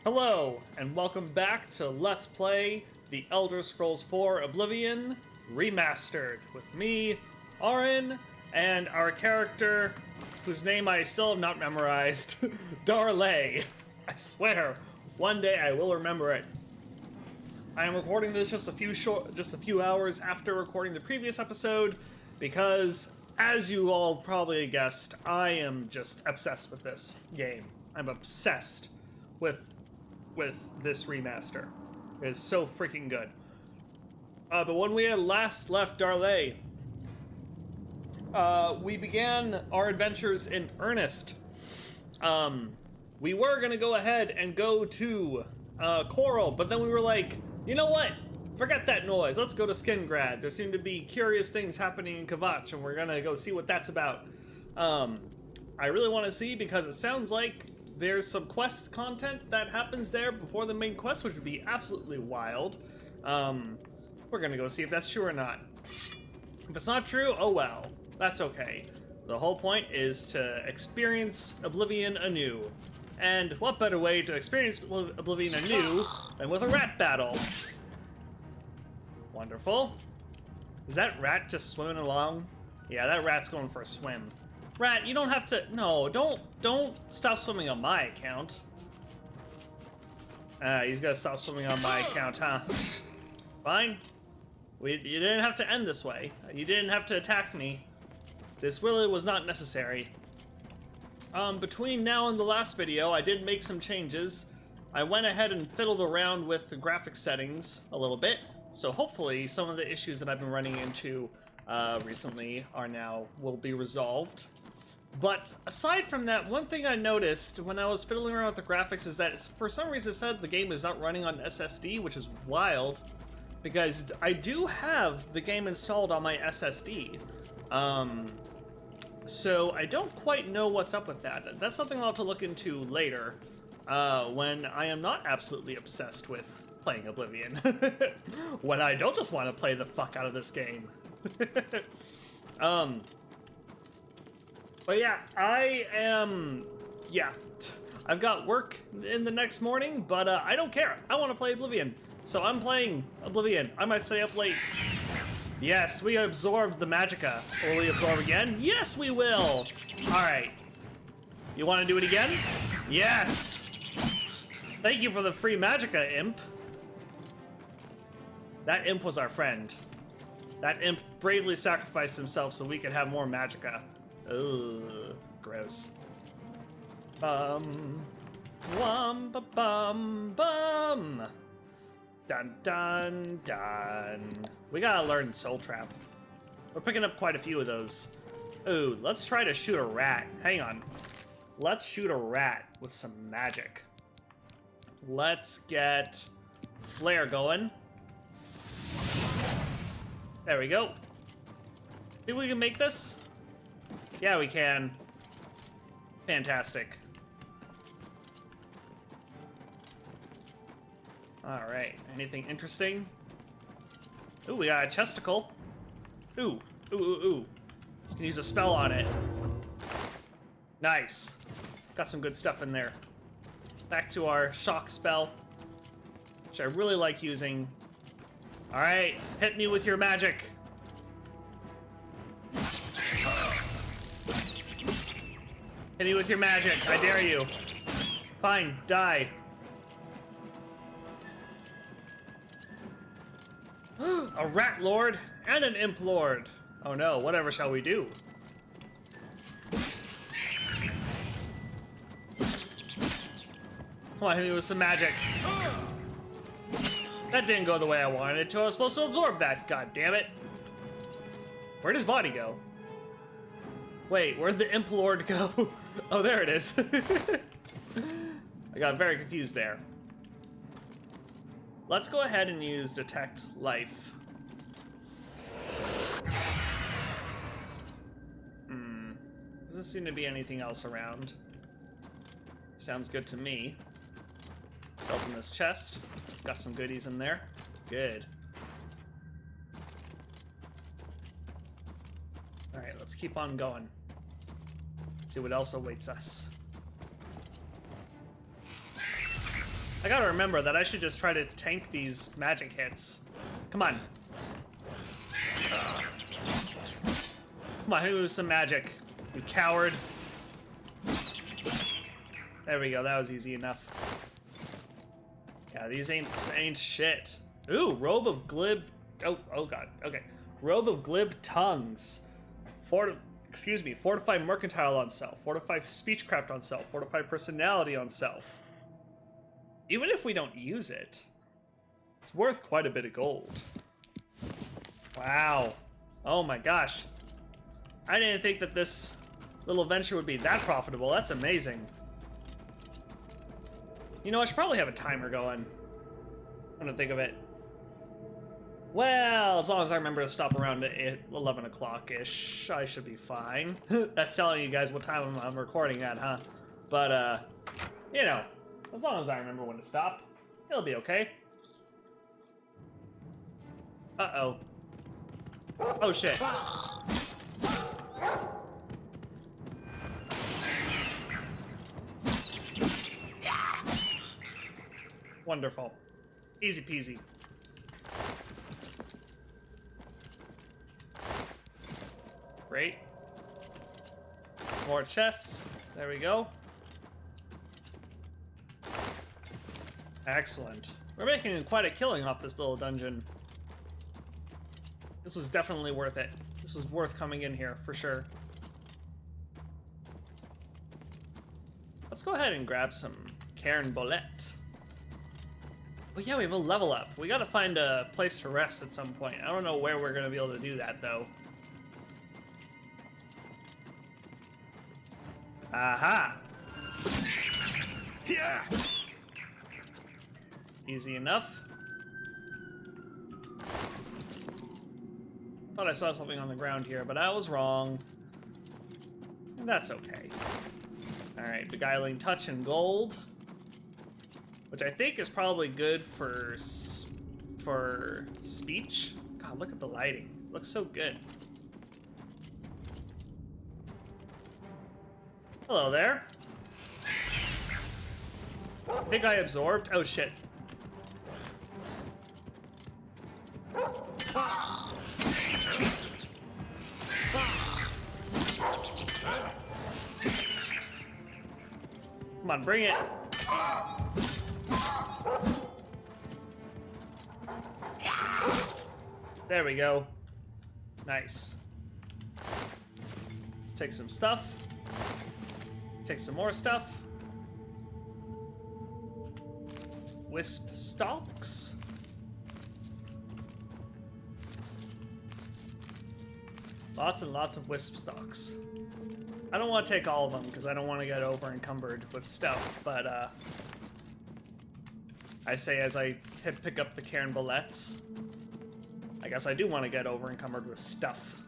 Hello, and welcome back to Let's Play The Elder Scrolls IV Oblivion Remastered with me, Auron, and our character, whose name I still have not memorized, Dar-Lei. I swear, one day I will remember it. I am recording this just a few hours after recording the previous episode, because, as you all probably guessed, I am just obsessed with this game. I'm obsessed with this remaster. It is so freaking good. But when we had last left Dar-Lei, we began our adventures in earnest. We were gonna go ahead and go to Coral, but then we were like, you know what? Forget that noise. Let's go to Skingrad. There seem to be curious things happening in Kvatch, and we're gonna go see what that's about. I really want to see because it sounds like there's some quest content that happens there before the main quest, which would be absolutely wild. We're gonna go see if that's true or not. If it's not true, oh well. That's okay. The whole point is to experience Oblivion anew. And what better way to experience Oblivion anew than with a rat battle? Wonderful. Is that rat just swimming along? Yeah, that rat's going for a swim. Rat, you don't have to. No, don't stop swimming on my account. He's gonna stop swimming on my account, huh? Fine. You didn't have to end this way. You didn't have to attack me. This really was not necessary. Between now and the last video, I did make some changes. I went ahead and fiddled around with the graphics settings a little bit, so hopefully some of the issues that I've been running into recently will be resolved. But aside from that, one thing I noticed when I was fiddling around with the graphics is that for some reason it said the game is not running on SSD, which is wild, because I do have the game installed on my SSD. So I don't quite know what's up with that. That's something I'll have to look into later, when I am not absolutely obsessed with playing Oblivion. When I don't just want to play the fuck out of this game. But yeah, I've got work in the next morning, but I don't care. I want to play Oblivion. So I'm playing Oblivion. I might stay up late. Yes, we absorbed the magicka. Will we absorb again? Yes, we will! Alright. You want to do it again? Yes! Thank you for the free magicka, imp. That imp was our friend. That imp bravely sacrificed himself so we could have more magicka. Ugh, gross. Wum ba bum bum. Dun dun dun. We gotta learn Soul Trap. We're picking up quite a few of those. Ooh, let's try to shoot a rat. Hang on. Let's shoot a rat with some magic. Let's get Flare going. There we go. Think we can make this? Yeah, we can. Fantastic. Alright, anything interesting? Ooh, we got a chesticle. Ooh, ooh, ooh, ooh. Can use a spell on it. Nice. Got some good stuff in there. Back to our shock spell, which I really like using. Alright, hit me with your magic. Hit me with your magic, I dare you. Fine, die. A rat lord and an imp lord. Oh no, whatever shall we do? Come on, hit me with some magic. That didn't go the way I wanted it to. I was supposed to absorb that, god damn it. Where'd his body go? Wait, where'd the imp lord go? Oh, there it is. I got very confused there. Let's go ahead and use Detect Life. Doesn't seem to be anything else around. Sounds good to me. Let's open this chest. Got some goodies in there. Good. Alright, let's keep on going. See what else awaits us. I gotta remember that I should just try to tank these magic hits. Come on. Come on, hit me with some magic, you coward. There we go, that was easy enough. Yeah, these ain't shit. Ooh, robe of glib. Oh god. Okay, robe of glib tongues. Fortify mercantile on self. Fortify speechcraft on self. Fortify personality on self. Even if we don't use it, it's worth quite a bit of gold. Wow. Oh my gosh. I didn't think that this little venture would be that profitable. That's amazing. You know, I should probably have a timer going. I'm gonna think of it. Well, as long as I remember to stop around at 11 o'clock-ish, I should be fine. That's telling you guys what time I'm recording at, huh? But, you know, as long as I remember when to stop, it'll be okay. Uh-oh. Oh, shit. Wonderful. Easy peasy. Great. More chests. There we go. Excellent. We're making quite a killing off this little dungeon. This was definitely worth it. This was worth coming in here, for sure. Let's go ahead and grab some Cairn Bolette. Oh yeah, we have a level up. We gotta find a place to rest at some point. I don't know where we're gonna be able to do that, though. Aha! Yeah. Easy enough. Thought I saw something on the ground here, but I was wrong. And that's okay. Alright, Beguiling Touch and Gold. Which I think is probably good for speech. God, look at the lighting. It looks so good. Hello there. I think I absorbed. Oh shit. Come on, bring it. There we go. Nice. Let's take some stuff. Take some more stuff. Wisp stalks. Lots and lots of wisp stalks. I don't want to take all of them because I don't want to get over encumbered with stuff, but I say as I pick up the Cairn Bolettes, I guess I do want to get over encumbered with stuff.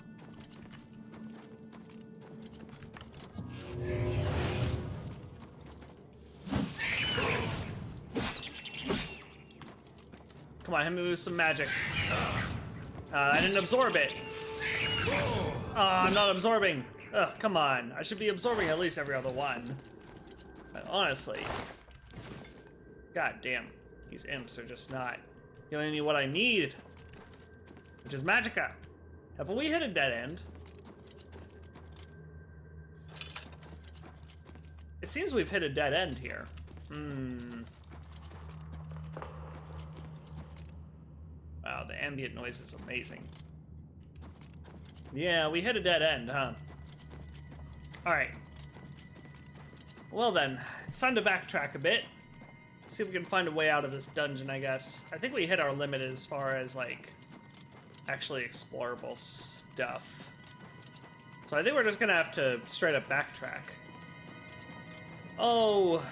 Come on, hit me with some magic. I didn't absorb it. I'm not absorbing. Ugh, come on. I should be absorbing at least every other one. But honestly, god damn, these imps are just not giving me what I need, which is magicka. Have we hit a dead end? It seems we've hit a dead end here. Wow, the ambient noise is amazing. Yeah, we hit a dead end, huh? Alright. Well then, it's time to backtrack a bit. See if we can find a way out of this dungeon, I guess. I think we hit our limit as far as, like, actually explorable stuff. So I think we're just gonna have to straight up backtrack. Oh,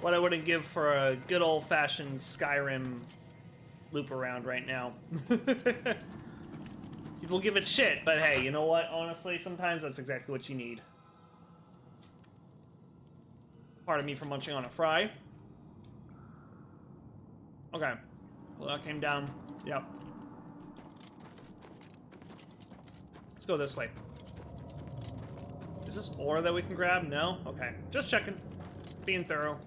what I wouldn't give for a good old-fashioned Skyrim loop around right now. People give it shit, but hey, you know what? Honestly, sometimes that's exactly what you need. Pardon me for munching on a fry. Okay. Well, that came down. Yep. Let's go this way. Is this ore that we can grab? No? Okay. Just checking. Being thorough.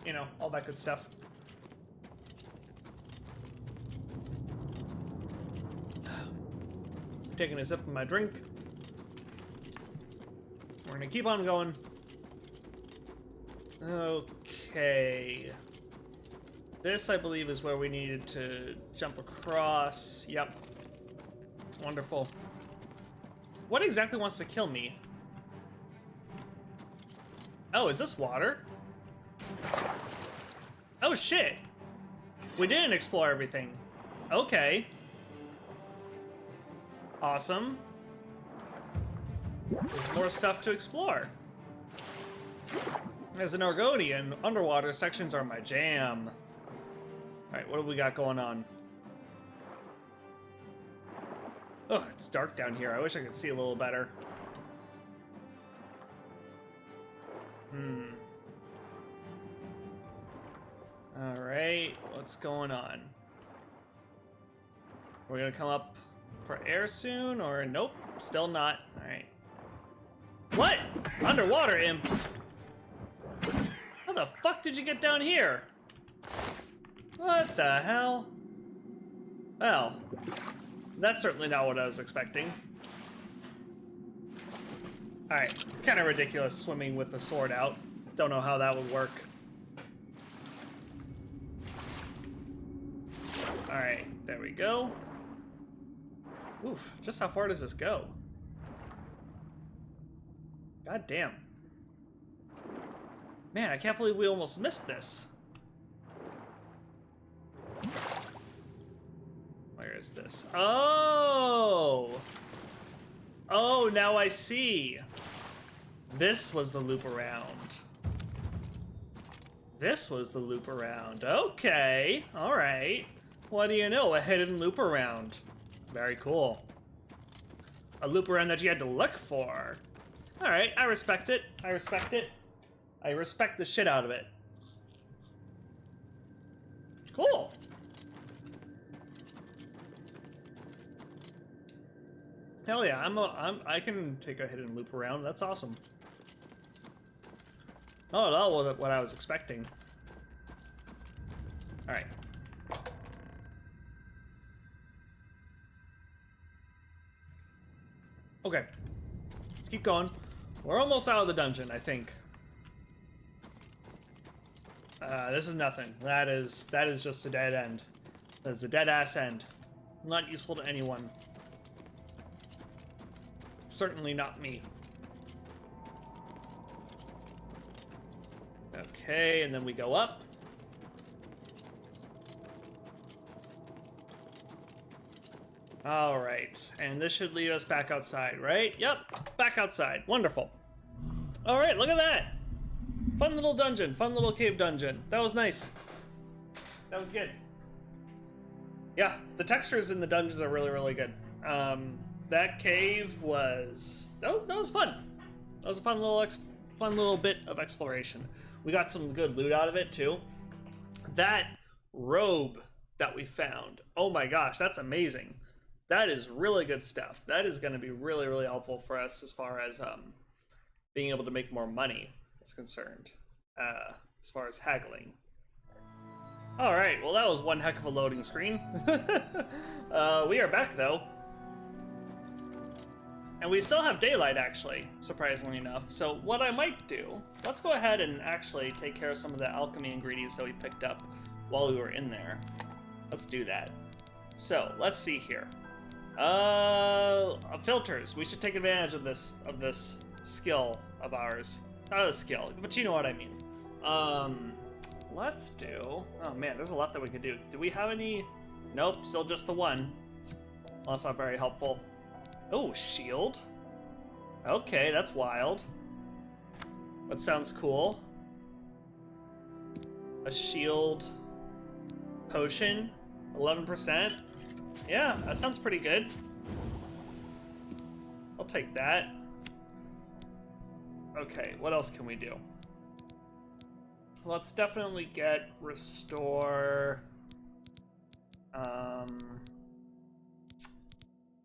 you know, all that good stuff. Taking a sip of my drink. We're gonna keep on going. Okay. This, I believe, is where we needed to jump across. Yep. Wonderful. What exactly wants to kill me? Oh, is this water? Oh, shit. We didn't explore everything. Okay. Awesome. There's more stuff to explore. As an Argonian, underwater sections are my jam. Alright, what have we got going on? Oh, it's dark down here. I wish I could see a little better. Alright, what's going on? We're gonna come up for air soon, or nope, still not. Alright. What? Underwater imp? How the fuck did you get down here? What the hell? Well, that's certainly not what I was expecting. Alright, kind of ridiculous swimming with the sword out. Don't know how that would work. Alright, there we go. Oof, just how far does this go? God damn. Man, I can't believe we almost missed this. Where is this? Oh! Oh, now I see. This was the loop around. This was the loop around. Okay, alright. What do you know? A hidden loop around. Very cool. A loop around that you had to look for. Alright, I respect it. I respect it. I respect the shit out of it. Cool. Hell yeah, I can take a hidden loop around. That's awesome. Not at all what I was expecting. All right. Okay. Let's keep going. We're almost out of the dungeon, I think. This is nothing. That is just a dead end. That's a dead ass end. Not useful to anyone. Certainly not me. Okay, and then we go up. All right, and this should lead us back outside, right? Yep, back outside. Wonderful. All right, look at that. Fun little dungeon, fun little cave dungeon. That was nice. That was good. Yeah, the textures in the dungeons are really, really good. That cave was that was fun. That was a fun little bit of exploration. We got some good loot out of it too. That robe that we found, oh my gosh, that's amazing. That is really good stuff. That is going to be really, really helpful for us as far as being able to make more money is concerned, as far as haggling. All right, well that was one heck of a loading screen. We are back though. And we still have daylight, actually, surprisingly enough. So what I might do, let's go ahead and actually take care of some of the alchemy ingredients that we picked up while we were in there. Let's do that. So, let's see here. Filters. We should take advantage of this skill of ours. Not a skill, but you know what I mean. Let's do... Oh man, there's a lot that we could do. Do we have any... Nope, still just the one. Well, that's not very helpful. Oh, shield. Okay, that's wild. That sounds cool. A shield potion, 11%. Yeah, that sounds pretty good. I'll take that. Okay, what else can we do? Let's definitely get restore.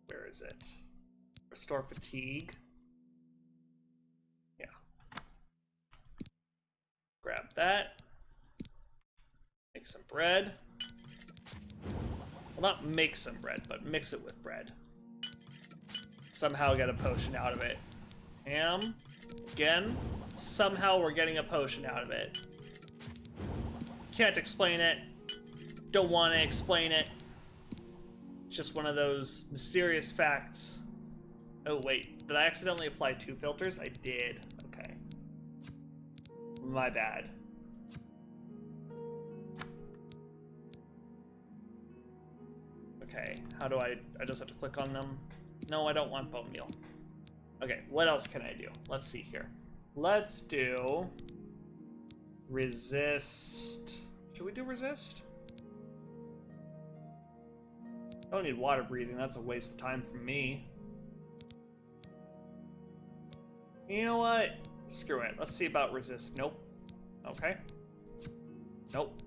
Where is it? Restore fatigue. Yeah. Grab that. make some bread. Well, not make some bread, but mix it with bread. Somehow get a potion out of it. Ham. Again. Somehow we're getting a potion out of it. Can't explain it. Don't want to explain it. It's just one of those mysterious facts. Oh, wait. Did I accidentally apply 2 filters? I did. Okay. My bad. Okay. How do I just have to click on them? No, I don't want bone meal. Okay, what else can I do? Let's see here. Let's do... resist... Should we do resist? I don't need water breathing. That's a waste of time for me. You know what? Screw it. Let's see about resist. Nope. Okay. Nope.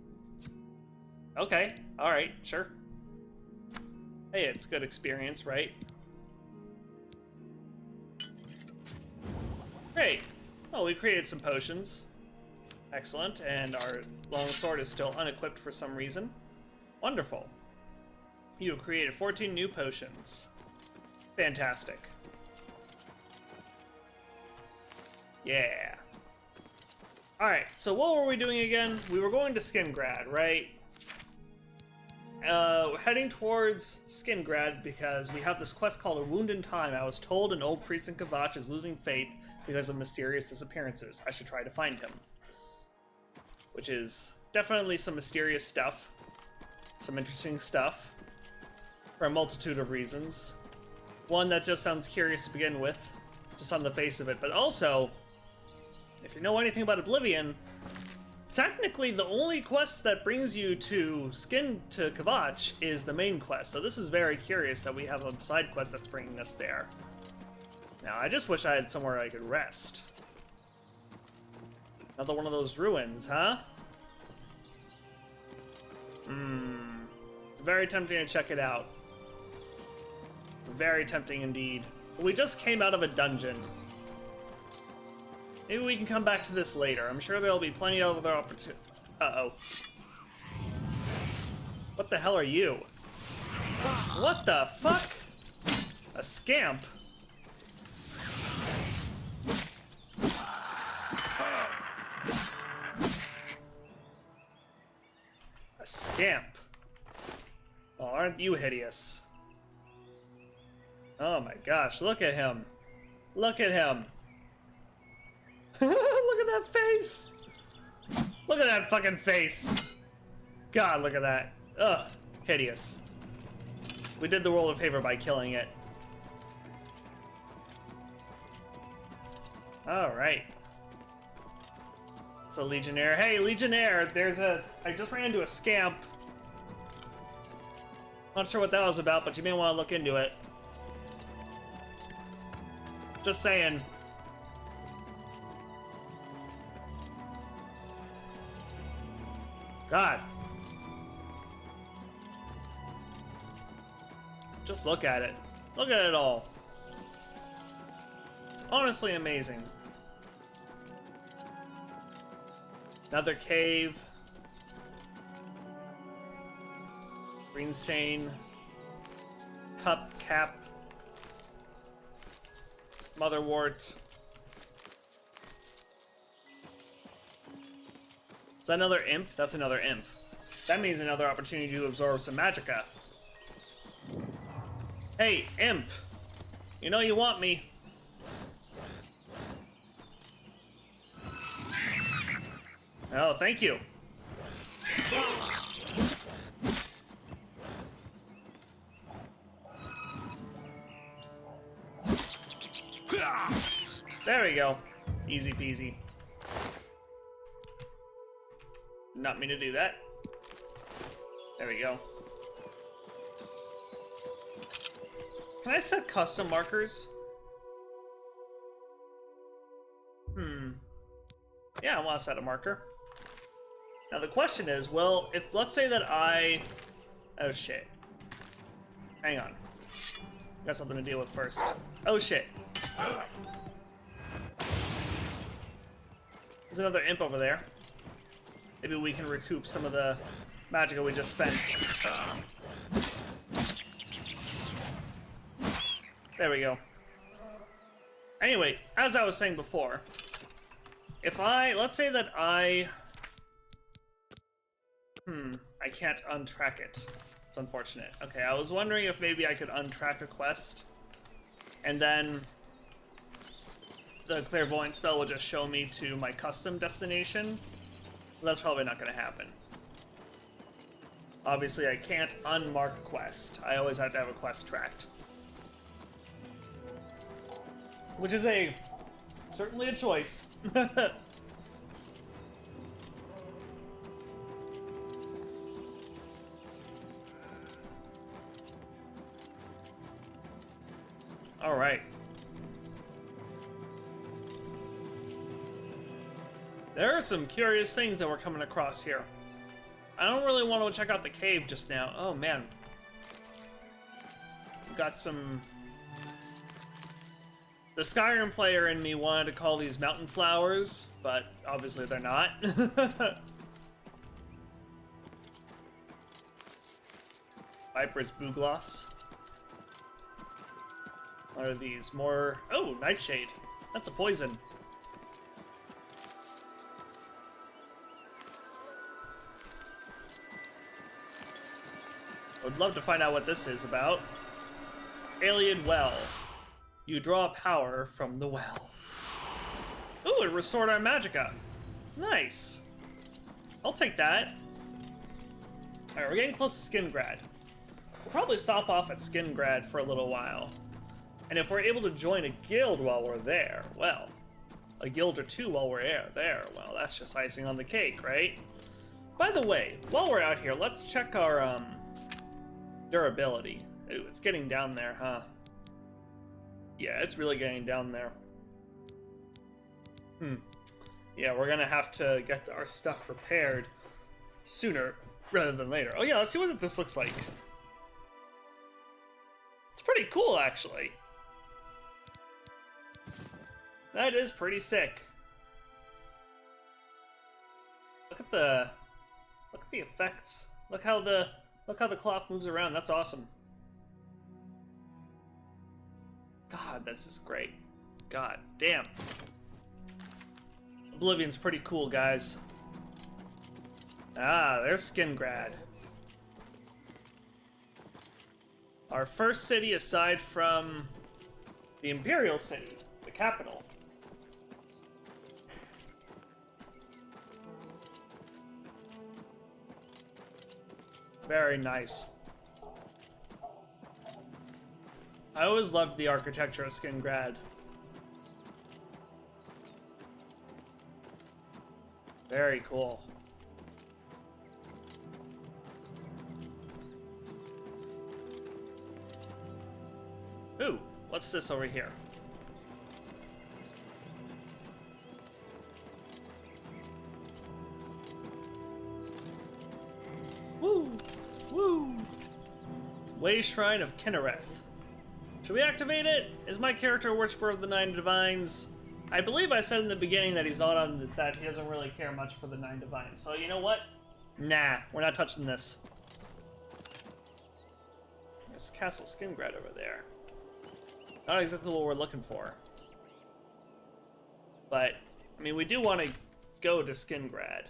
Okay. Alright, sure. Hey, it's good experience, right? Great. Oh, we created some potions. Excellent. And our longsword is still unequipped for some reason. Wonderful. You have created 14 new potions. Fantastic. Yeah. Alright, so what were we doing again? We were going to Skingrad, right? Heading towards Skingrad because we have this quest called A Wound in Time. I was told an old priest in Kvatch is losing faith because of mysterious disappearances. I should try to find him. Which is definitely some mysterious stuff. Some interesting stuff. For a multitude of reasons. One that just sounds curious to begin with, just on the face of it, but also, if you know anything about Oblivion, technically the only quest that brings you to Kvatch is the main quest, so this is very curious that we have a side quest that's bringing us there. Now, I just wish I had somewhere I could rest. Another one of those ruins, huh? It's very tempting to check it out. Very tempting indeed. We just came out of a dungeon. Maybe we can come back to this later. I'm sure there'll be plenty of other opportunities. Uh-oh. What the hell are you? What the fuck? A scamp? A scamp? Oh, aren't you hideous? Oh my gosh, look at him. Look at him. Look at that face. Look at that fucking face. God, look at that. Ugh, hideous. We did the world a favor by killing it. Alright. It's a Legionnaire. Hey, Legionnaire, I just ran into a scamp. Not sure what that was about, but you may want to look into it. Just saying. God. Just look at it. Look at it all. It's honestly amazing. Another cave. Green stain. Cup cap. Motherwort. Is that another imp? That's another imp. That means another opportunity to absorb some magicka. Hey, imp! You know you want me. Oh, thank you. There we go. Easy peasy. Not mean to do that. There we go. Can I set custom markers? Yeah, I want to set a marker. Now the question is, well, if let's say that oh shit. Hang on. Got something to deal with first. Oh shit. There's another imp over there. Maybe we can recoup some of the magicka we just spent. There we go. Anyway, as I was saying before, if let's say that I can't untrack it. It's unfortunate. Okay, I was wondering if maybe I could untrack a quest, and then the clairvoyant spell would just show me to my custom destination. But that's probably not going to happen. Obviously, I can't unmark a quest. I always have to have a quest tracked. Which is certainly a choice. All right. There are some curious things that we're coming across here. I don't really want to check out the cave just now. Oh, man. We've got some... The Skyrim player in me wanted to call these mountain flowers, but obviously they're not. Viper's Bugloss. What are these? More... Oh, Nightshade. That's a poison. I would love to find out what this is about. Alien Well. You draw power from the well. Ooh, it restored our magicka. Nice. I'll take that. Alright, we're getting close to Skingrad. We'll probably stop off at Skingrad for a little while. And if we're able to join a guild while we're there, well, a guild or two while we're there, well, that's just icing on the cake, right? By the way, while we're out here, let's check our, durability. Ooh, it's getting down there, huh? Yeah, it's really getting down there. Yeah, we're gonna have to get our stuff repaired sooner rather than later. Oh yeah, let's see what this looks like. It's pretty cool, actually. That is pretty sick. Look at the effects. Look how the cloth moves around. That's awesome. God, this is great. God damn. Oblivion's pretty cool, guys. Ah, there's Skingrad. Our first city aside from the Imperial City, the capital. Very nice. I always loved the architecture of Skingrad. Very cool. Ooh, what's this over here? Woo! Woo! Way Shrine of Kinnereth. Should we activate it? Is my character a worshiper of the Nine Divines? I believe I said in the beginning that he's not on that he doesn't really care much for the Nine Divines. So you know what? Nah, we're not touching this. There's Castle Skingrad over there. Not exactly what we're looking for. But, I mean, we do want to go to Skingrad.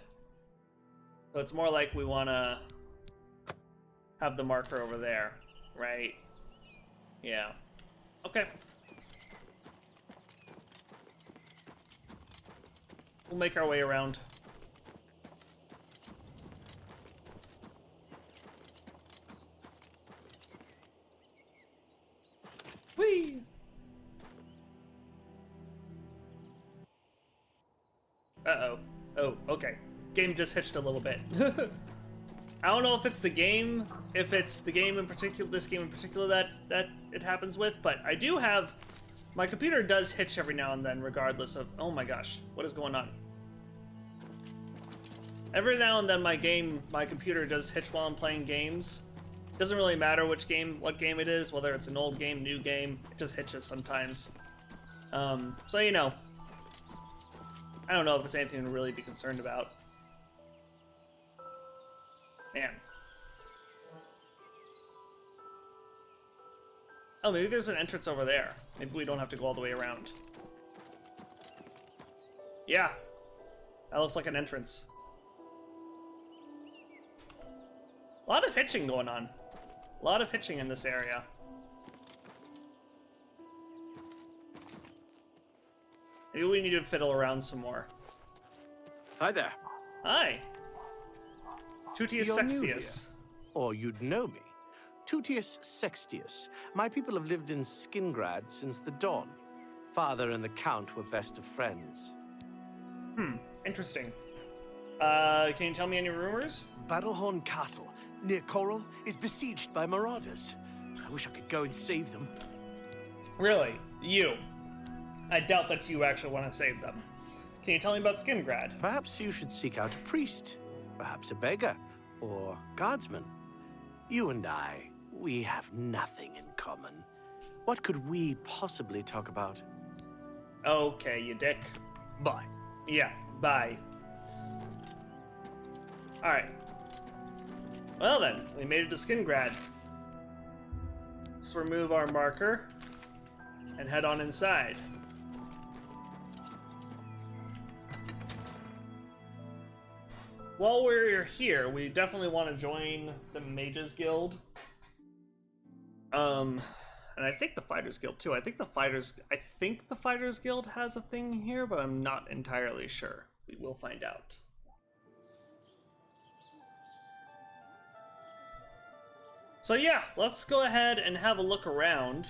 So it's more like we want to have the marker over there, right? Yeah. Okay. We'll make our way around. Whee! Uh-oh. Oh, okay. Game just hitched a little bit. I don't know if it's the game, in particular, this game in particular that it happens with, but I do have, my computer does hitch every now and then regardless of, oh my gosh, what is going on? Every now and then my computer does hitch while I'm playing games. It doesn't really matter what game it is, whether it's an old game, new game, it just hitches sometimes. So you know, I don't know if it's anything to really be concerned about. Man. Oh, maybe there's an entrance over there. Maybe we don't have to go all the way around. Yeah. That looks like an entrance. A lot of hitching going on. A lot of hitching in this area. Maybe we need to fiddle around some more. Hi there. Hi. Tutius You're new here. Sextius. Or you'd know me. Tutius Sextius. My people have lived in Skingrad since the dawn. Father and the Count were best of friends. Interesting. Can you tell me any rumors? Battlehorn Castle, near Coral, is besieged by marauders. I wish I could go and save them. Really? You? I doubt that you actually want to save them. Can you tell me about Skingrad? Perhaps you should seek out a priest, perhaps a beggar, or guardsman. You and I, we have nothing in common. What could we possibly talk about? Okay, you dick. Bye. Yeah, bye. Alright. Well then, we made it to Skingrad. Let's remove our marker and head on inside. While we're here, we definitely want to join the Mages Guild. And I think the Fighters Guild too. I think the Fighters Guild has a thing here, but I'm not entirely sure. We will find out. So yeah, let's go ahead and have a look around.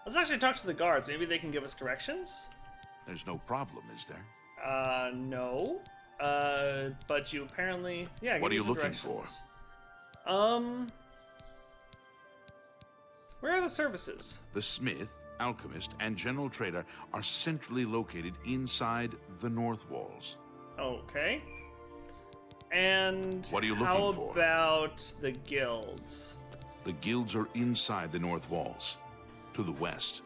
Let's actually talk to the guards. Maybe they can give us directions? There's no problem, is there? No. But you apparently... Yeah, What are give you me some looking directions. Where are the services? The smith, alchemist, and general trader are centrally located inside the north walls. Okay. And What are you how looking for? about the guilds? The guilds are inside the north walls, to the west.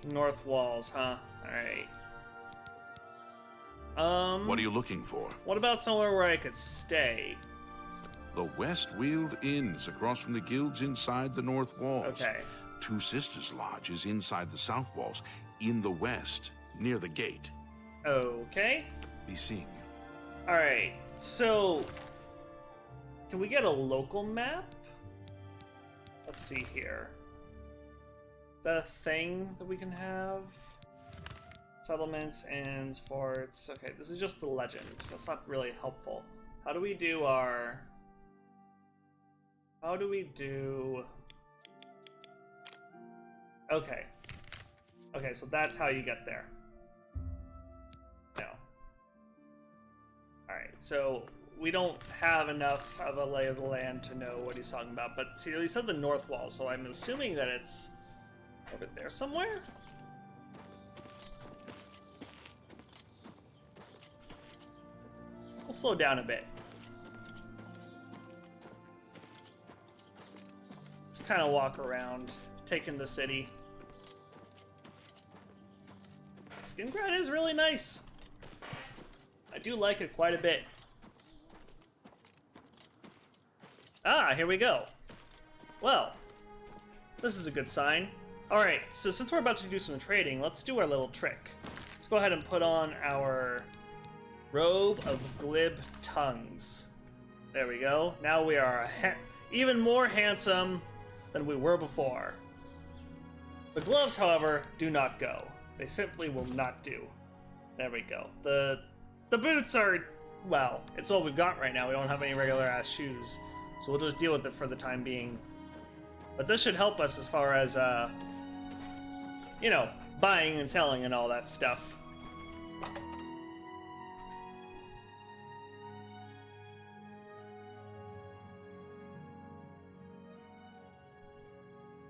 North walls, huh? Alright. What are you looking for? What about somewhere where I could stay? The West Weald Inn is across from the guilds inside the north walls. Okay. Two Sisters Lodge is inside the south walls, in the west, near the gate. Okay. Be seeing you. Alright, so... Can we get a local map? Let's see here. Is that a thing that we can have? Settlements and forts. Okay, this is just the legend. That's not really helpful. How do we do our... How do we do... Okay. Okay, so that's how you get there. No. Alright, so we don't have enough of a lay of the land to know what he's talking about. But see, he said the north wall, so I'm assuming that it's over there somewhere? We'll slow down a bit. Just kind of walk around, taking the city. Skingrad is really nice. I do like it quite a bit. Ah, here we go. Well, this is a good sign. Alright, so since we're about to do some trading, let's do our little trick. Let's go ahead and put on our robe of glib tongues. There we go. Now we are even more handsome than we were before. The gloves, however, do not go. They simply will not do. There we go. The boots are, well, it's what we've got right now. We don't have any regular ass shoes. So we'll just deal with it for the time being. But this should help us as far as, you know, buying and selling and all that stuff.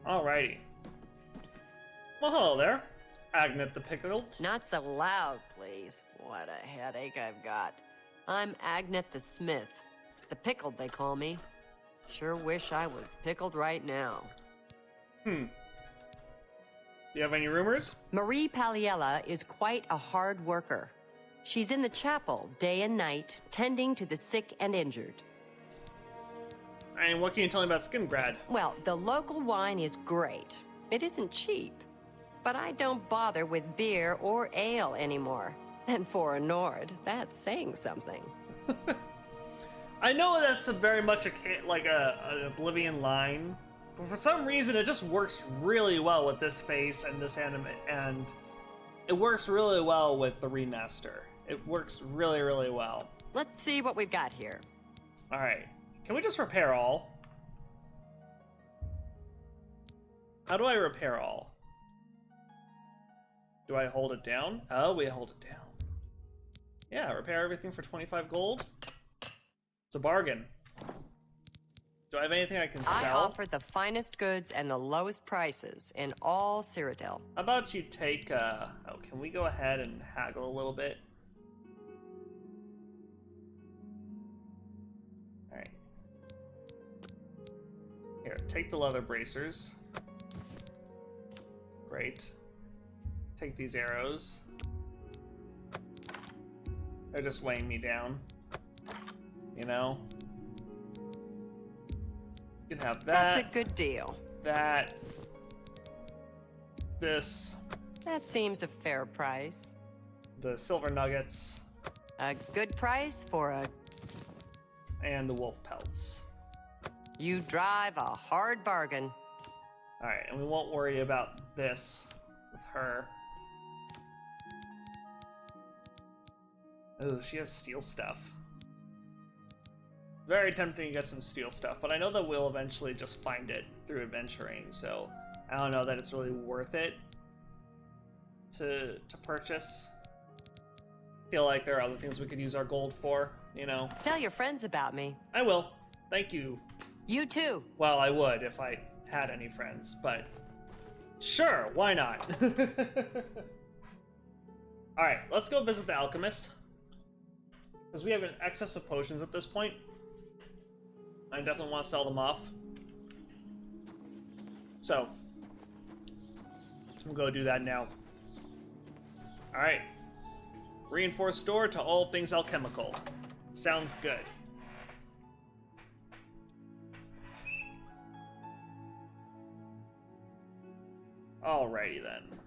Alrighty. Well, hello there, Agnet the Pickled. Not so loud, please. What a headache I've got. I'm Agnet the Smith. The Pickled, they call me. Sure wish I was pickled right now. Do you have any rumors? Marie Paliella is quite a hard worker. She's in the chapel day and night, tending to the sick and injured. And what can you tell me about Skingrad? Well, the local wine is great. It isn't cheap. But I don't bother with beer or ale anymore. And for a Nord, that's saying something. I know that's very much an Oblivion line, but for some reason it just works really well with this face and this anime, and it works really well with the remaster. It works really, really well. Let's see what we've got here. Alright, can we just repair all? How do I repair all? Do I hold it down? Oh, we hold it down. Yeah, repair everything for 25 gold. It's a bargain. Do I have anything I can sell? I offer the finest goods and the lowest prices in all Cyrodiil. How about you take, oh, can we go ahead and haggle a little bit? Alright. Here, take the leather bracers. Great. Take these arrows. They're just weighing me down. You know? You can have that. That's a good deal. That. This. That seems a fair price. The silver nuggets. A good price for a... And the wolf pelts. You drive a hard bargain. Alright, and we won't worry about this with her. Oh, she has steel stuff. Very tempting to get some steel stuff, but I know that we'll eventually just find it through adventuring, so I don't know that it's really worth it to purchase. Feel like there are other things we could use our gold for, you know. Tell your friends about me. I will. Thank you. You too. Well, I would if I had any friends, but sure, why not? Alright, let's go visit the alchemist. Because we have an excess of potions at this point. I definitely want to sell them off. So, we'll go do that now. Alright. Reinforced door to all things alchemical. Sounds good. Alrighty then.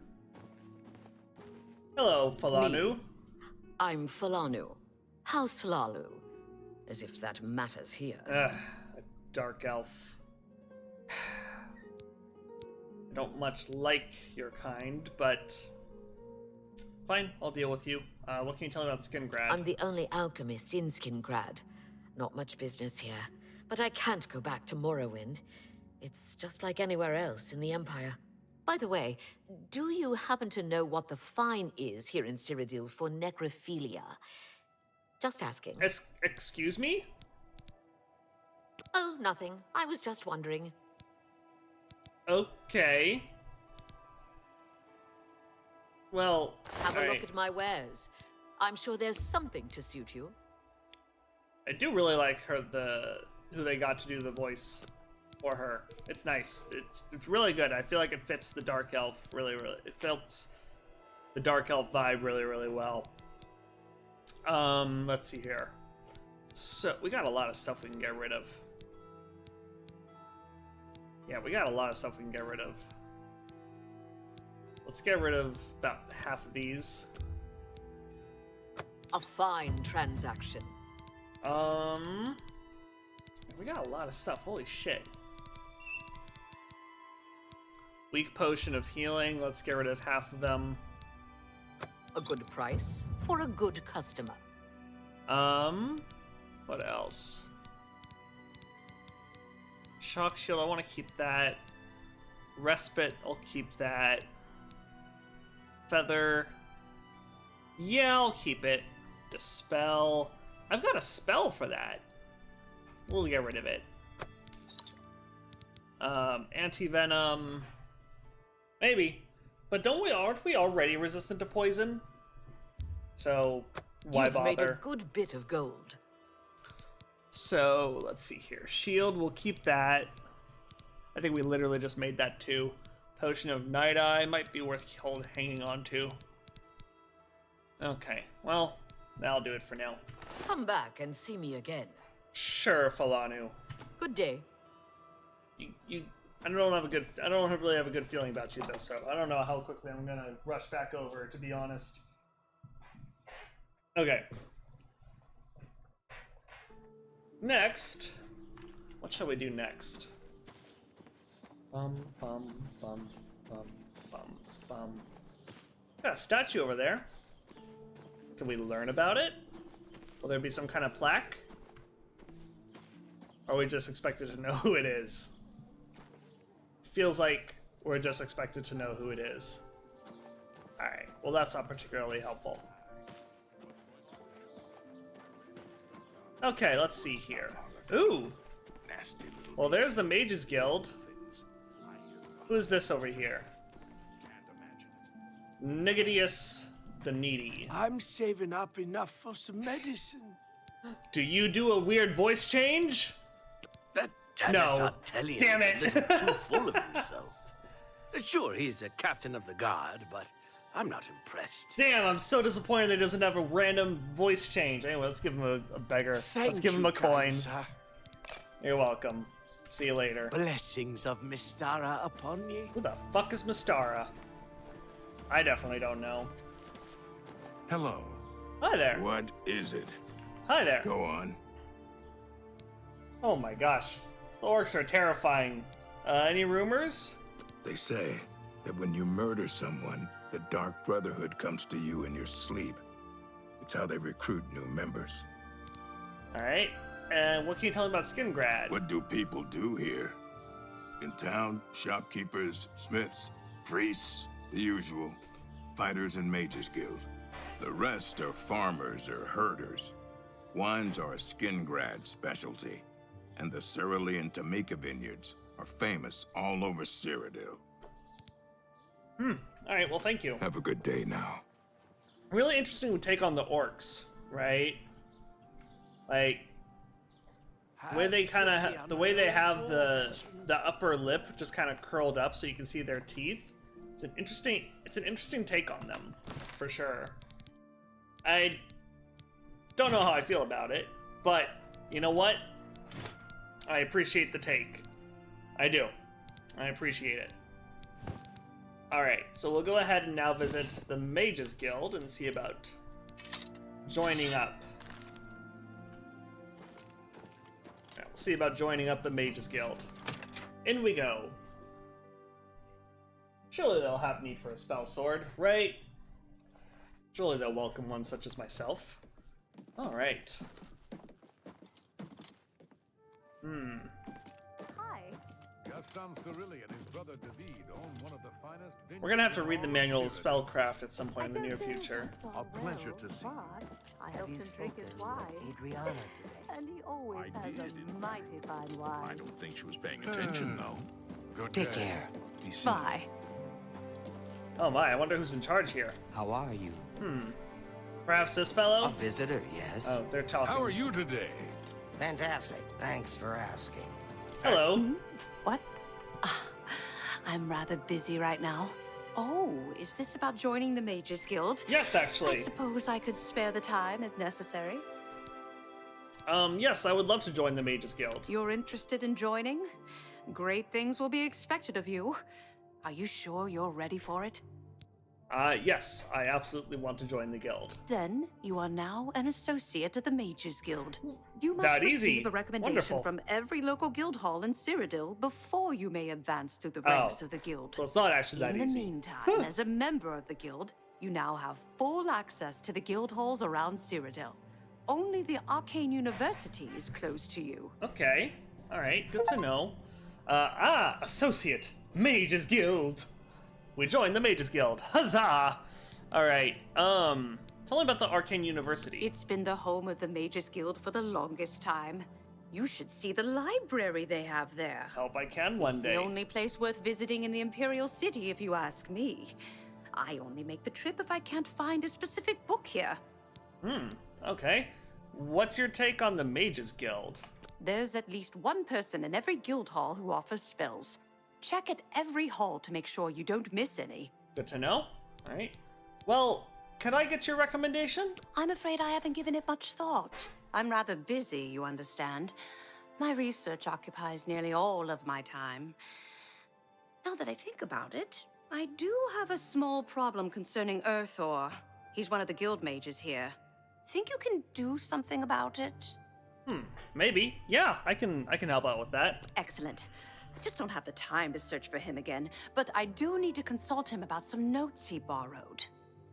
Hello, Falanu. I'm Falanu. House Falalu. As if that matters here. A dark elf. I don't much like your kind, but fine, I'll deal with you. What can you tell me about Skingrad? I'm the only alchemist in Skingrad. Not much business here, but I can't go back to Morrowind. It's just like anywhere else in the Empire. By the way, do you happen to know what the fine is here in Cyrodiil for necrophilia? Just asking. Excuse me? Oh, nothing. I was just wondering. Okay. Well, Have a look at my wares. I'm sure there's something to suit you. I do really like her, who they got to do the voice for her. It's nice. It's really good. I feel like it fits the dark elf really. It fits the dark elf vibe really well. Let's see here. So we got a lot of stuff we can get rid of. Yeah, we got a lot of stuff we can get rid of. Let's get rid of about half of these. A fine transaction. We got a lot of stuff. Holy shit. Weak potion of healing. Let's get rid of half of them. A good price for a good customer. What else? Shock shield, I want to keep that. Respite, I'll keep that. Feather. Yeah, I'll keep it. Dispel. I've got a spell for that. We'll get rid of it. Anti-venom. Maybe. But aren't we already resistant to poison? So, why You've bother? made a good bit of gold. So, let's see here. Shield, we'll keep that. I think we literally just made that too. Potion of Night Eye might be worth hanging on to. Okay, well, that'll do it for now. Come back and see me again. Sure, Falanu. Good day. I don't really have a good feeling about you though, so I don't know how quickly I'm gonna rush back over, to be honest. Okay. Next, what shall we do next? Bum bum bum bum bum bum. Got a statue over there. Can we learn about it? Will there be some kind of plaque? Or are we just expected to know who it is? Feels like we're just expected to know who it is. Alright, well that's not particularly helpful. Okay, let's see here. Ooh! Well, there's the Mages Guild. Who's this over here? Nigidius the Needy. I'm saving up enough for some medicine. Do you do a weird voice change? That Dennis Artellian Damn is it. a little too full of himself. Sure, he's a captain of the guard, but I'm not impressed. Damn, I'm so disappointed that he doesn't have a random voice change. Anyway, let's give him a beggar. Let's give him a coin. Sir. You're welcome. See you later. Blessings of Mystara upon ye. Who the fuck is Mystara? I definitely don't know. Hello. Hi there. What is it? Hi there. Go on. Oh my gosh. The orcs are terrifying. Any rumors? They say that when you murder someone, the Dark Brotherhood comes to you in your sleep. It's how they recruit new members. Alright. And what can you tell me about Skingrad? What do people do here? In town, shopkeepers, smiths, priests, the usual. Fighters and mages guild. The rest are farmers or herders. Wines are a Skingrad specialty, and the Cyrodiil and Tamika vineyards are famous all over Cyrodiil. Alright, well thank you. Have a good day now. Really interesting take on the orcs, right? Like, the way they kind of, the way they have the upper lip just kind of curled up so you can see their teeth. It's an interesting take on them, for sure. I don't know how I feel about it, but you know what? I appreciate the take. I do. I appreciate it. Alright, so we'll go ahead and now visit the Mages Guild and see about joining up. Alright, we'll see about joining up the Mages Guild. In we go. Surely they'll have need for a spell sword, right? Surely they'll welcome one such as myself. Alright. Gaston Cyrodiil and his brother David own one of the finest vineyards. We're gonna have to read the in all manual of Cyrodiil. spellcraft at some point in the near future. A pleasure to see you. I helped him drink his wine, Adriana today. and he always I has did, a in mighty fine wine. I don't think she was paying attention, though. Good Take day. care. Be safe. Bye. Oh my, I wonder who's in charge here. How are you? Perhaps this A fellow? visitor, yes. Oh, they're talking. How are you today? Fantastic. Thanks for asking. Hello. What? I'm rather busy right now. Oh, is this about joining the Mages Guild? Yes, I actually. suppose I could spare the time if necessary. Yes, I would love to join the Mages Guild. You're interested in joining? Great things will be expected of you. Are you sure you're ready for it? Yes, I absolutely want to join the guild. Then you are now an associate of the Mages Guild. You must That receive easy. a recommendation Wonderful. from every local guild hall in Cyrodiil before you may advance through the ranks of the guild. So it's not actually that In the easy. meantime, as a member of the guild, you now have full access to the guild halls around Cyrodiil. Only the Arcane University is close to you. Okay. Alright, good to know. Associate. Mages Guild. We joined the Mages Guild. Huzzah! Alright, tell me about the Arcane University. It's been the home of the Mages Guild for the longest time. You should see the library they have there. Hope I can one It's day. the only place worth visiting in the Imperial City, if you ask me. I only make the trip if I can't find a specific book here. Okay. What's your take on the Mages Guild? There's at least one person in every guild hall who offers spells. Check at every hall to make sure you don't miss any. Good to know. Alright. Well, could I get your recommendation? I'm afraid I haven't given it much thought. I'm rather busy, you understand. My research occupies nearly all of my time. Now that I think about it, I do have a small problem concerning Earthor. He's one of the guild mages here. Think you can do something about it? Maybe. Yeah, I can help out with that. Excellent. I just don't have the time to search for him again, but I do need to consult him about some notes he borrowed.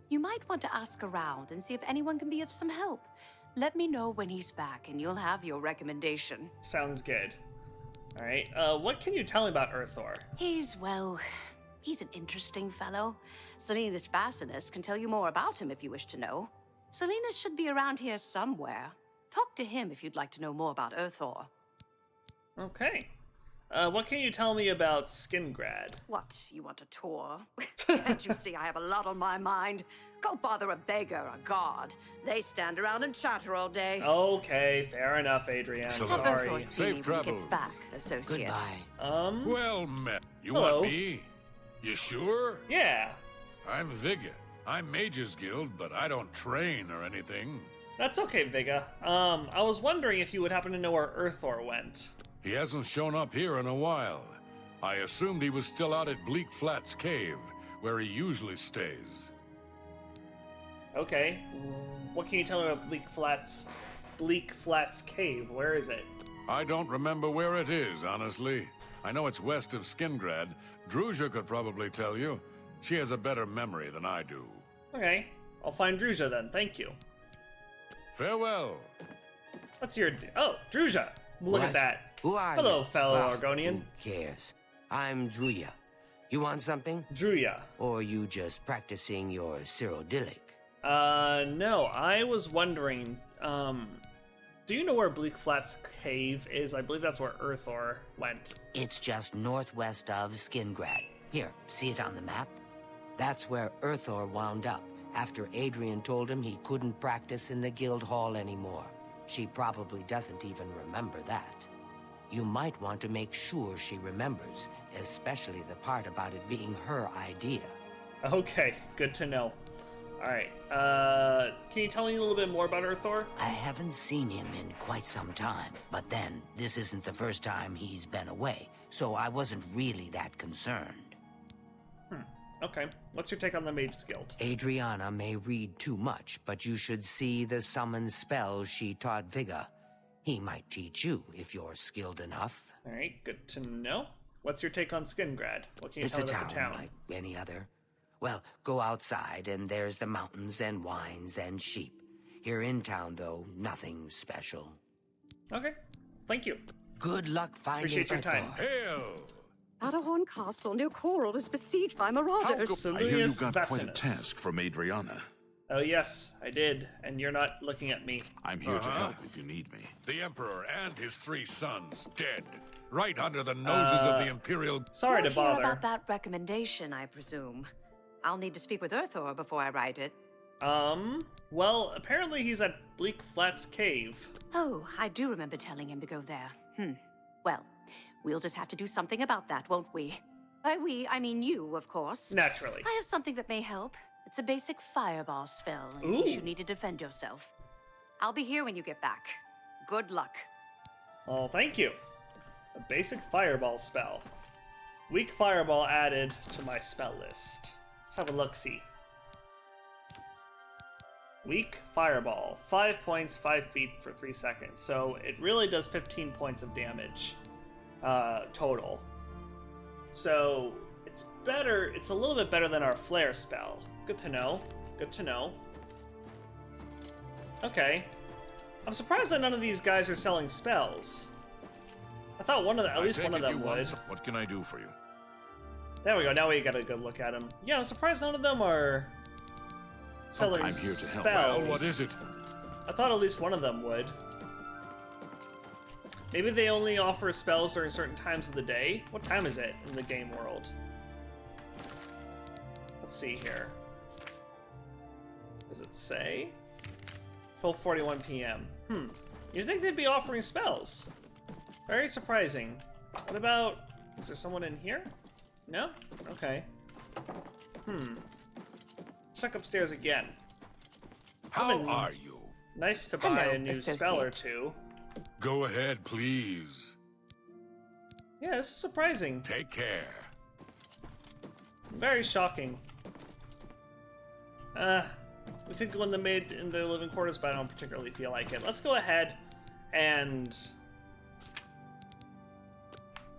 You might want to ask around and see if anyone can be of some help. Let me know when he's back, and you'll have your recommendation. Sounds good. All right. What can you tell me about Earthor? He's an interesting fellow. Selena's Bassinus can tell you more about him if you wish to know. Selena should be around here somewhere. Talk to him if you'd like to know more about Earthor. Okay. What can you tell me about Skingrad? What, you want a tour? Can't you see I have a lot on my mind? Go bother a beggar or a god. They stand around and chatter all day. Okay, fair enough, Adrian. So Have Sorry. Earthor see me Safe when he gets travels. back, associate. Goodbye. Well met. You Hello. want me? You sure? Yeah, I'm Vigga. I'm Mages Guild, but I don't train or anything. that's okay, Vigga. I was wondering if you would happen to know where Earthor went. He hasn't shown up here in a while. I assumed he was still out at Bleak Flats Cave, where he usually stays. Okay. What can you tell me about Bleak Flats Cave? Where is it? I don't remember where it is, honestly. I know it's west of Skingrad. Druzha could probably tell you. She has a better memory than I do. Okay, I'll find Druzha then. Thank you. Farewell. What's your... Oh, Druzha! Look at What? that. Who are Hello, you? fellow Well, Argonian. Who cares? I'm Druya. You want something? Druya. Or you just practicing your Cyrodiilic? No, I was wondering, do you know where Bleak Flats Cave is? I believe that's where Earthor went. It's just northwest of Skingrad. Here, see it on the map? That's where Earthor wound up, after Adrian told him he couldn't practice in the guild hall anymore. She probably doesn't even remember that. You might want to make sure she remembers, especially the part about it being her idea. Okay, good to know. Alright, can you tell me a little bit more about Earthor? I haven't seen him in quite some time, but then, this isn't the first time he's been away, so I wasn't really that concerned. Okay, what's your take on the Mages Guild? Adriana may read too much, but you should see the summon spells she taught Vigga. He might teach you if you're skilled enough. Alright, good to know. What's your take on Skingrad? What can you It's tell a me about town, the town? like any other. Well, go outside and there's the mountains and wines and sheep. Here in town, though, nothing special. Okay, thank you. Good luck finding Appreciate your time. Earthor. Hail! Adahorn Castle near Coral is besieged by marauders. I hear you Silius got quite a Vassinus. task from Adriana. Oh yes, I did, and you're not looking at me. I'm here to help if you need me. The Emperor and his 3 sons dead, right under the noses of the Imperial... Sorry You'll to hear bother. about that recommendation, I presume. I'll need to speak with Earthor before I write it. Well, apparently he's at Bleak Flats Cave. Oh, I do remember telling him to go there. Well, we'll just have to do something about that, won't we? By we, I mean you, of course. Naturally. I have something that may help. It's a basic fireball spell, in case you need to defend yourself. I'll be here when you get back. Good luck. Well, thank you. A basic fireball spell. Weak fireball added to my spell list. Let's have a look-see. Weak fireball. 5 points, 5 feet for 3 seconds. So it really does 15 points of damage total. So it's better. It's a little bit better than our flare spell. Good to know. Good to know. Okay. I'm surprised that none of these guys are selling spells. I thought at least one of them would. What can I do for you? There we go. Now we got a good look at them. Yeah, I'm surprised none of them are selling I'm here to help. spells. Well, what is it? I thought at least one of them would. Maybe they only offer spells during certain times of the day. What time is it in the game world? Let's see here. Does it say? 12:41 p.m. You'd think they'd be offering spells. Very surprising. What about... Is there someone in here? No? Okay. Check upstairs again. How are you? Nice to buy Hello, a new spell or associate. two. Go ahead, please. Yeah, this is surprising. Take care. Very shocking. We could go in the living quarters, but I don't particularly feel like it. Let's go ahead and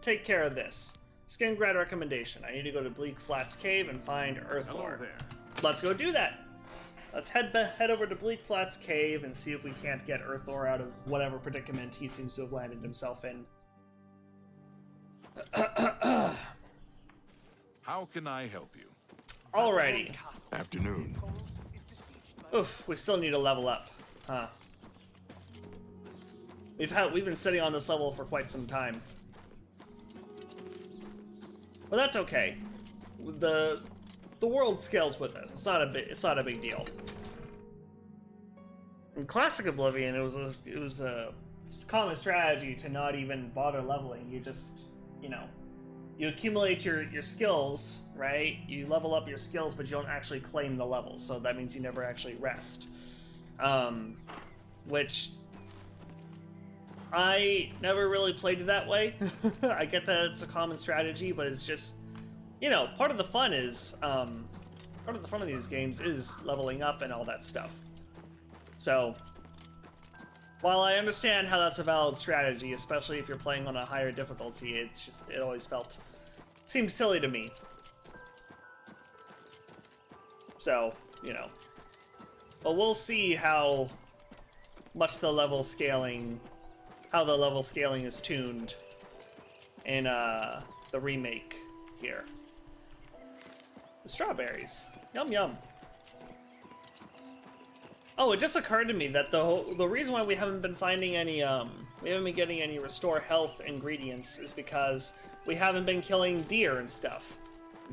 take care of this. Skingrad Recommendation. I need to go to Bleak Flats Cave and find Earthor. Let's go do that. Let's head over to Bleak Flats Cave and see if we can't get Earthor out of whatever predicament he seems to have landed himself in. How can I help you? Alrighty. Afternoon. Oof, we still need to level up. Huh. We've been sitting on this level for quite some time. But that's okay. The world scales with it. It's not a big deal. In classic Oblivion, it was a common strategy to not even bother leveling. You just, you accumulate your skills, right? You level up your skills, but you don't actually claim the level, so that means you never actually rest. Which I never really played it that way. I get that it's a common strategy, but it's just, part of the fun is, part of the fun of these games is leveling up and all that stuff. So, while I understand how that's a valid strategy, especially if you're playing on a higher difficulty, it always seemed silly to me. So, but we'll see how the level scaling is tuned in the remake here. The strawberries, yum yum. Oh, it just occurred to me that the reason why we haven't been finding any we haven't been getting any restore health ingredients is because we haven't been killing deer and stuff.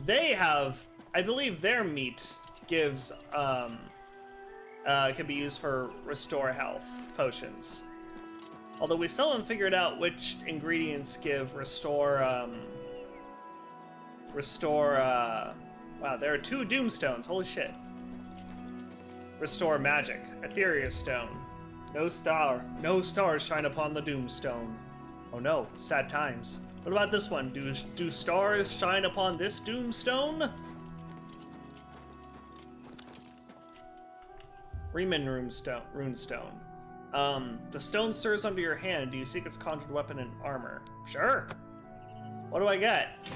They have, I believe, their meat gives can be used for restore health potions. Although we still haven't figured out which ingredients give restore. Wow, there are 2 Doomstones. Holy shit. Restore magic. Ethereal stone. No stars shine upon the Doomstone. Oh no, sad times. What about this one? Do stars shine upon this Doomstone? Riemann runestone. The stone stirs under your hand. Do you seek its conjured weapon and armor? Sure. What do I get?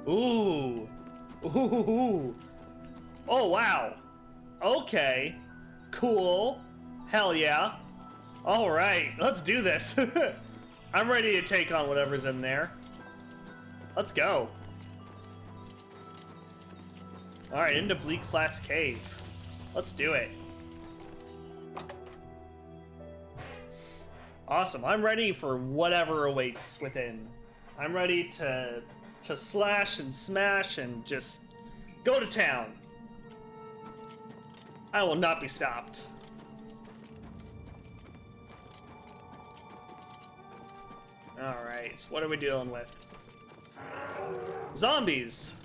Ooh. Ooh. Oh, wow. Okay. Cool. Hell yeah. All right, let's do this. I'm ready to take on whatever's in there. Let's go. All right, into Bleak Flats Cave. Let's do it. Awesome, I'm ready for whatever awaits within. I'm ready to slash and smash and just go to town. I will not be stopped. Alright, what are we dealing with? Zombies!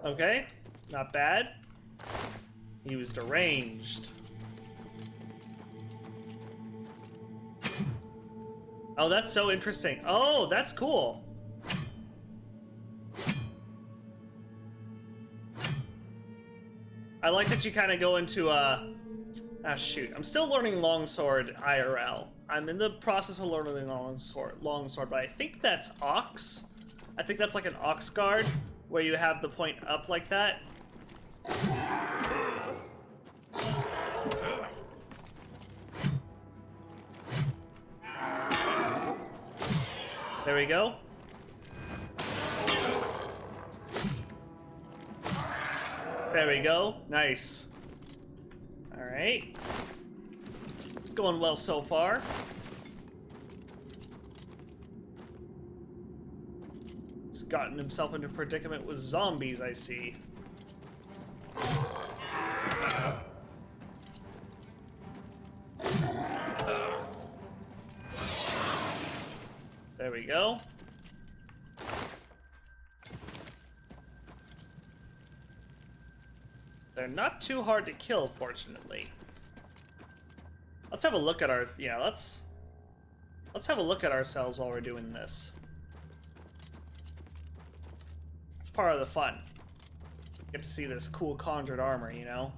Okay, not bad. He was deranged. Oh, that's so interesting. Oh, that's cool. I like that you kind of go into ah, shoot. I'm still learning longsword IRL. I'm in the process of learning longsword, but I think that's Ox. I think that's like an Ox guard, where you have the point up like that. There we go. There we go. Nice. All right. It's going well so far. He's gotten himself into a predicament with zombies, I see. There we go. They're not too hard to kill, fortunately. Let's have a look at our... Yeah, let's have a look at ourselves while we're doing this. It's part of the fun. Get to see this cool conjured armor, you know?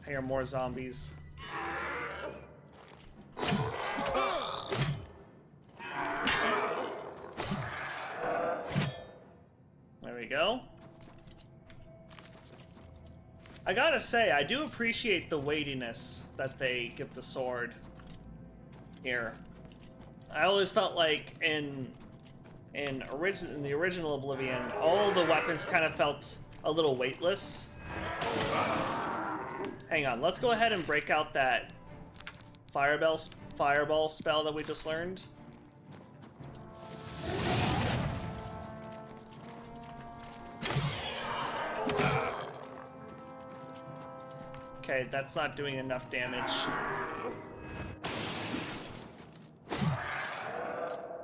I hear more zombies. There we go. I gotta say, I do appreciate the weightiness that they give the sword here. I always felt like in the original Oblivion, all the weapons kind of felt a little weightless. Hang on, let's go ahead and break out that fireball spell that we just learned. Okay, that's not doing enough damage.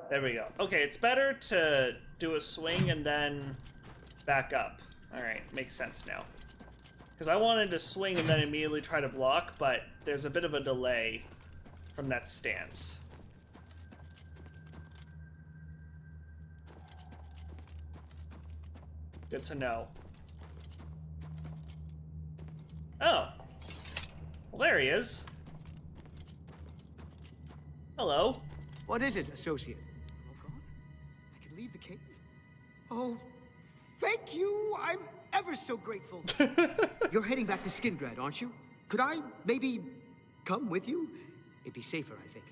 There we go. Okay, it's better to do a swing and then back up. Alright, makes sense now. Because I wanted to swing and then immediately try to block, but there's a bit of a delay from that stance. Good to know. Oh. Well, there he is. Hello. What is it, associate? All gone? I can leave the cave? Oh, thank you! I'm ever so grateful. You're heading back to Skingrad, aren't you? Could I maybe come with you? It'd be safer, I think.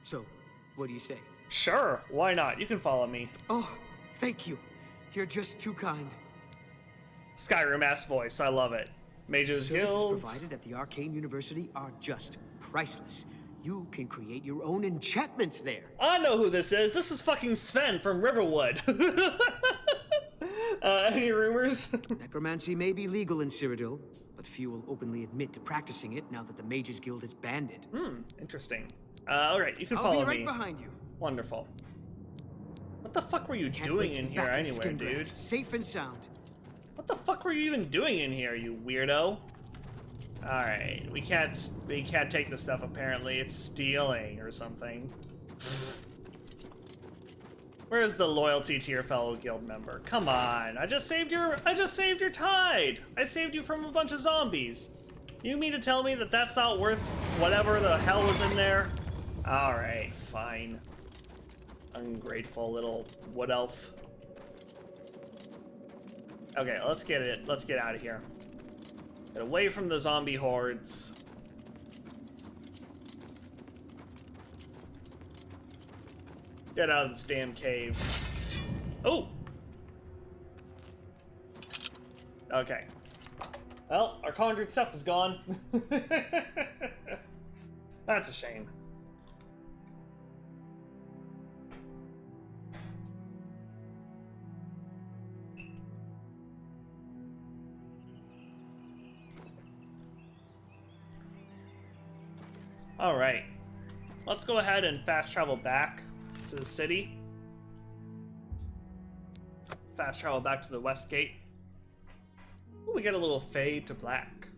So, what do you say? Sure, why not? You can follow me. Oh, thank you. You're just too kind. Skyrim-ass voice, I love it. Mages Services Guild. provided at the Arcane University are just priceless. You can create your own enchantments there. I know who this is. This is fucking Sven from Riverwood. Any rumors? Necromancy may be legal in Cyrodiil, but few will openly admit to practicing it now that the Mages Guild is banned it. Interesting. Alright, you can follow me. I'll be right behind you. Wonderful. What the fuck were you Can't doing wait to in be here back in anyway, Skingrad, dude? Safe and sound. What the fuck were you even doing in here, you weirdo? Alright, we can't take this stuff apparently. It's stealing or something. Where's the loyalty to your fellow guild member? Come on, I just saved your tide! I saved you from a bunch of zombies. You mean to tell me that that's not worth whatever the hell was in there? Alright, fine. Ungrateful little wood elf. Okay, let's get out of here. Get away from the zombie hordes. Get out of this damn cave. Oh! Okay. Well, our conjured stuff is gone. That's a shame. Alright. Let's go ahead and fast travel back to the city. Fast travel back to the west gate. Ooh, we get a little fade to black.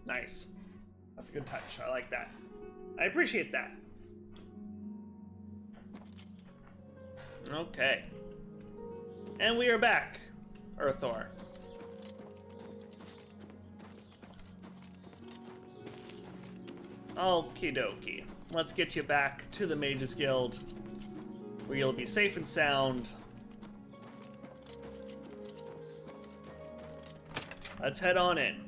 Nice. That's a good touch. I like that. I appreciate that. Okay. And we are back, Earthor. Okie dokie. Let's get you back to the Mages Guild, where you'll be safe and sound. Let's head on in.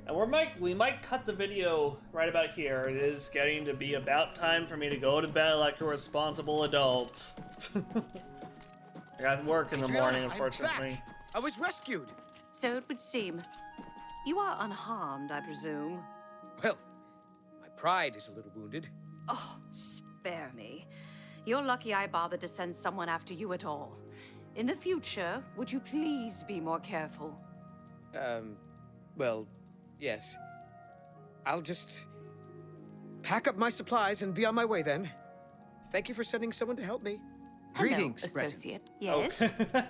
And we might cut the video right about here. It is getting to be about time for me to go to bed like a responsible adult. I got work in the morning, unfortunately. I was rescued. So it would seem. You are unharmed, I presume. Well, my pride is a little wounded. Oh, spare me. You're lucky I bothered to send someone after you at all. In the future, would you please be more careful? Well, yes. I'll just pack up my supplies and be on my way then. Thank you for sending someone to help me. Greetings, Hello, Breton. associate. Yes?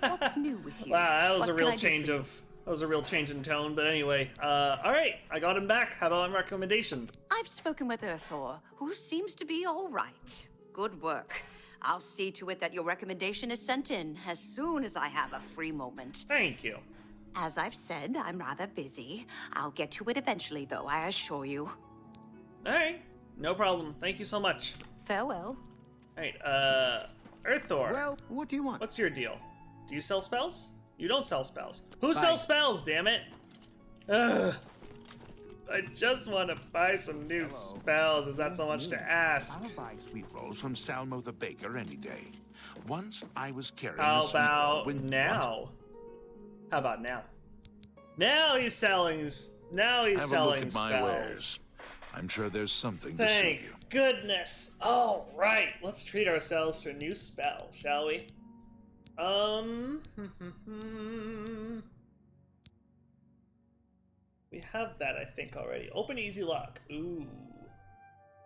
What's new with you? Wow, that was What a real can I do change for you? of. That was a real change in tone. But anyway, all right, I got him back. How about my recommendation? I've spoken with Earthor, who seems to be all right. Good work. I'll see to it that your recommendation is sent in as soon as I have a free moment. Thank you. As I've said, I'm rather busy. I'll get to it eventually, though, I assure you. All right, no problem. Thank you so much. Farewell. All right, Earthor. Well, what do you want? What's your deal? Do you sell spells? You don't sell spells. Who sells spells, damn it? Ugh. I just want to buy some new spells. Is that so much to ask? I'll buy sweet rolls from Salmo the baker any day. Once I was carrying How a sweet roll about with now? How about now? Now he's selling. Now he's Have selling a look at my spells. wares. I'm sure there's something to suit Thank you. goodness. All right, let's treat ourselves to a new spell, shall we? We have that, I think, already. Open easy lock. Ooh.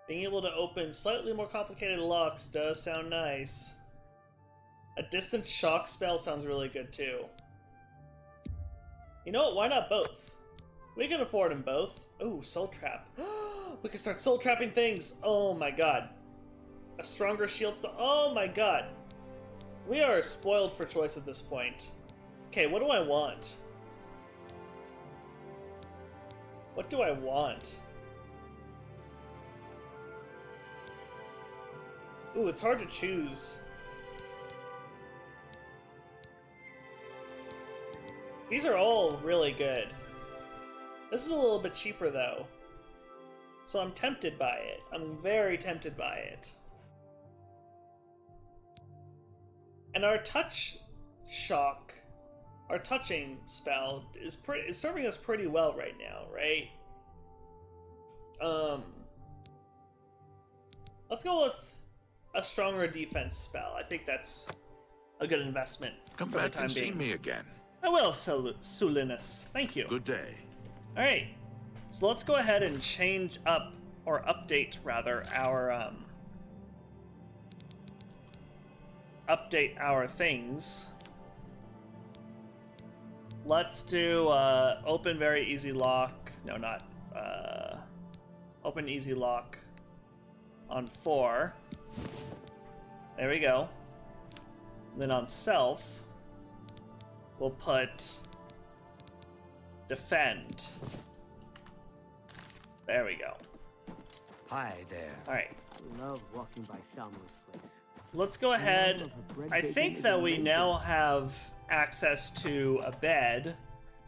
Being able to open slightly more complicated locks does sound nice. A distant shock spell sounds really good, too. You know what? Why not both? We can afford them both. Ooh, soul trap. We can start soul trapping things. Oh my god. A stronger shield spell. Oh my god. We are spoiled for choice at this point. Okay, what do I want? What do I want? Ooh, it's hard to choose. These are all really good. This is a little bit cheaper though. So I'm tempted by it. I'm very tempted by it. And our touch shock, our touching spell is serving us pretty well right now, right? Let's go with a stronger defense spell. I think that's a good investment. Come for the back time and see being. me again. I will, Sulinus. Thank you. Good day. All right, so let's go ahead and change up, or update rather, our things. Let's do open very easy lock. No, not open easy lock on 4. There we go. Then on self, we'll put defend. There we go. Hi there. All right. I love walking by Salmo's place. Let's go ahead. I think that we now have access to a bed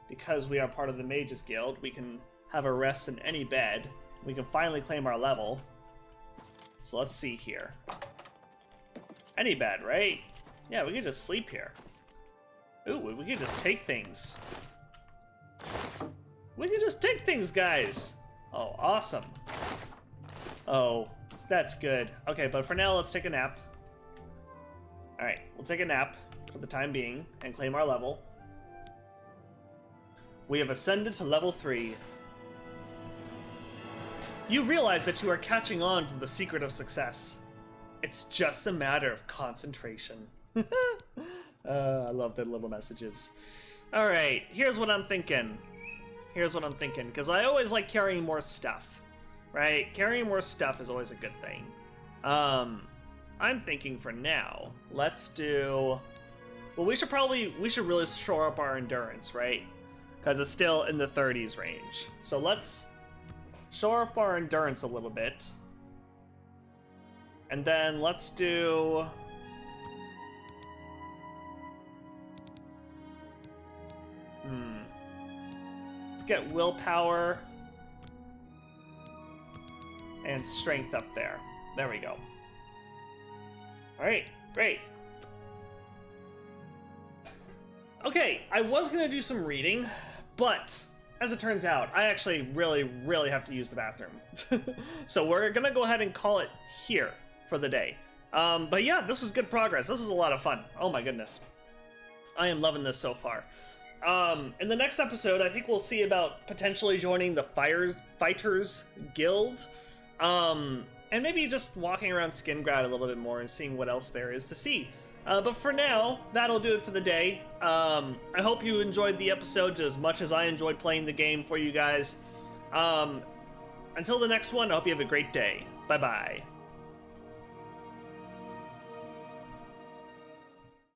because we are part of the Mages Guild. We can have a rest in any bed. We can finally claim our level. So let's see here. Any bed, right? Yeah, we can just sleep here. Ooh, we can just take things. We can just take things, guys. Oh, awesome. Oh, that's good. Okay, but for now, let's take a nap. All right, we'll take a nap for the time being and claim our level. We have ascended to level 3. You realize that you are catching on to the secret of success. It's just a matter of concentration. I love their little messages. All right, here's what I'm thinking. Because I always like carrying more stuff, right? Carrying more stuff is always a good thing. I'm thinking for now, let's do... Well, we should really shore up our endurance, right? Because it's still in the 30s range. So let's shore up our endurance a little bit. And then let's do... Let's get willpower and strength up there. There we go. Alright, great. Okay, I was gonna do some reading, but as it turns out, I actually really have to use the bathroom. So we're gonna go ahead and call it here for the day. But yeah, this is good progress. This is a lot of fun. Oh my goodness. I am loving this so far. In the next episode, I think we'll see about potentially joining the Fighters Guild. And maybe just walking around Skingrad a little bit more and seeing what else there is to see. But for now, that'll do it for the day. I hope you enjoyed the episode as much as I enjoyed playing the game for you guys. Until the next one, I hope you have a great day. Bye-bye.